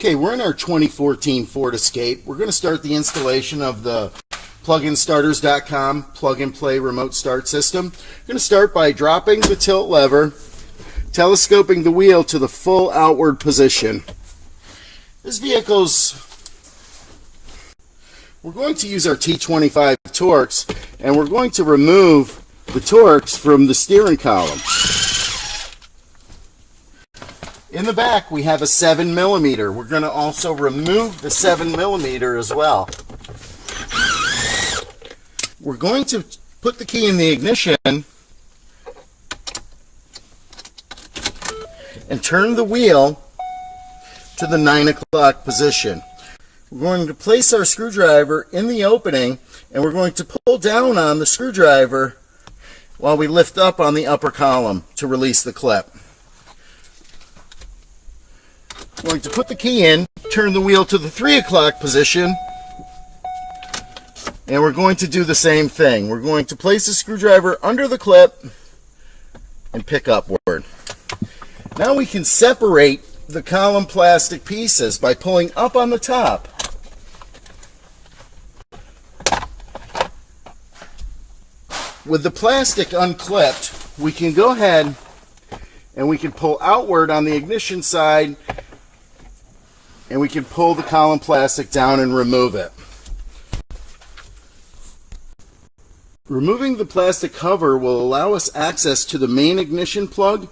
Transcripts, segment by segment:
Okay, we're in our 2014 Ford Escape. We're going to start the installation of the PluginStarters.com plug-and-play remote start system. We're going to start by dropping the tilt lever, telescoping the wheel to the full outward position. This we're going to use our T25 Torx, and we're going to remove the Torx from the steering column. In the back, we have a 7mm. We're going to also remove the 7mm as well. We're going to put the key in the ignition and turn the wheel to the 9 o'clock position. We're going to place our screwdriver in the opening, and we're going to pull down on the screwdriver while we lift up on the upper column to release the clip. We're going to put the key in, turn the wheel to the 3 o'clock position, and we're going to do the same thing. We're going to place the screwdriver under the clip and pick upward. Now we can separate the column plastic pieces by pulling up on the top. With the plastic unclipped, we can go ahead and we can pull outward on the ignition side, and we can pull the column plastic down and remove it. Removing the plastic cover will allow us access to the main ignition plug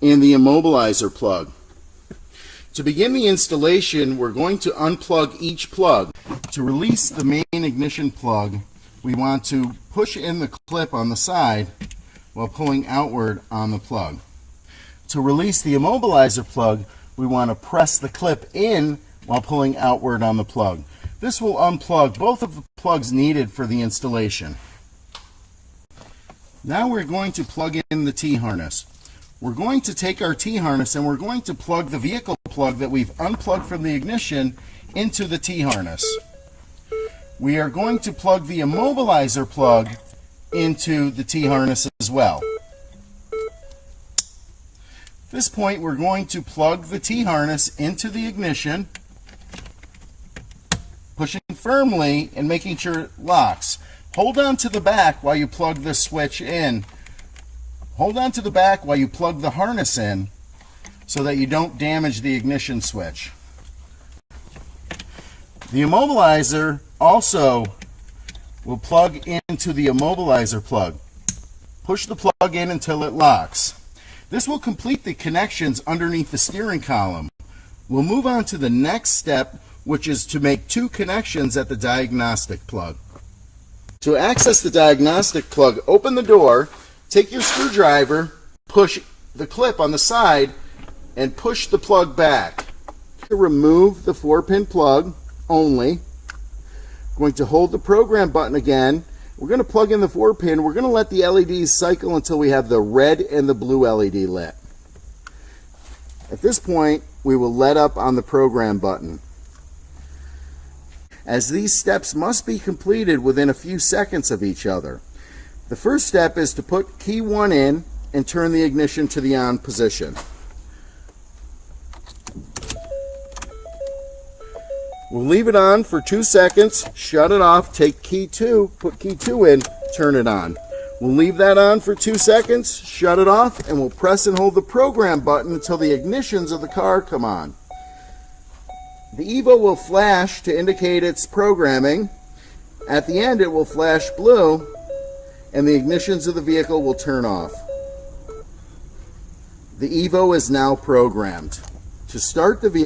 and the immobilizer plug. To begin the installation, we're going to unplug each plug. To release the main ignition plug, we want to push in the clip on the side while pulling outward on the plug. To release the immobilizer plug, we want to press the clip in while pulling outward on the plug. This will unplug both of the plugs needed for the installation. Now we're going to plug in the T-harness. We're going to take our T-harness and we're going to plug the vehicle plug that we've unplugged from the ignition into the T-harness. We are going to plug the immobilizer plug into the T-harness as well. At this point, we're going to plug the T-harness into the ignition, pushing firmly and making sure it locks. Hold on to the back while you plug the switch in. Hold on to the back while you plug the harness in so that you don't damage the ignition switch. The immobilizer also will plug into the immobilizer plug. Push the plug in until it locks. This will complete the connections underneath the steering column. We'll move on to the next step, which is to make 2 connections at the diagnostic plug. To access the diagnostic plug, open the door, take your screwdriver, push the clip on the side, and push the plug back. To remove the 4-pin plug only, I'm going to hold the program button again. We're going to plug in the 4-pin. We're going to let the LEDs cycle until we have the red and the blue LED lit. At this point, we will let up on the program button. As these steps must be completed within a few seconds of each other. The first step is to put key 1 in and turn the ignition to the on position. We'll leave it on for 2 seconds, shut it off, take key 2, put key 2 in, turn it on. We'll leave that on for 2 seconds, shut it off, and we'll press and hold the program button until the ignitions of the car come on. The Evo will flash to indicate its programming. At the end, it will flash blue, and the ignitions of the vehicle will turn off. The Evo is now programmed. To start the vehicle,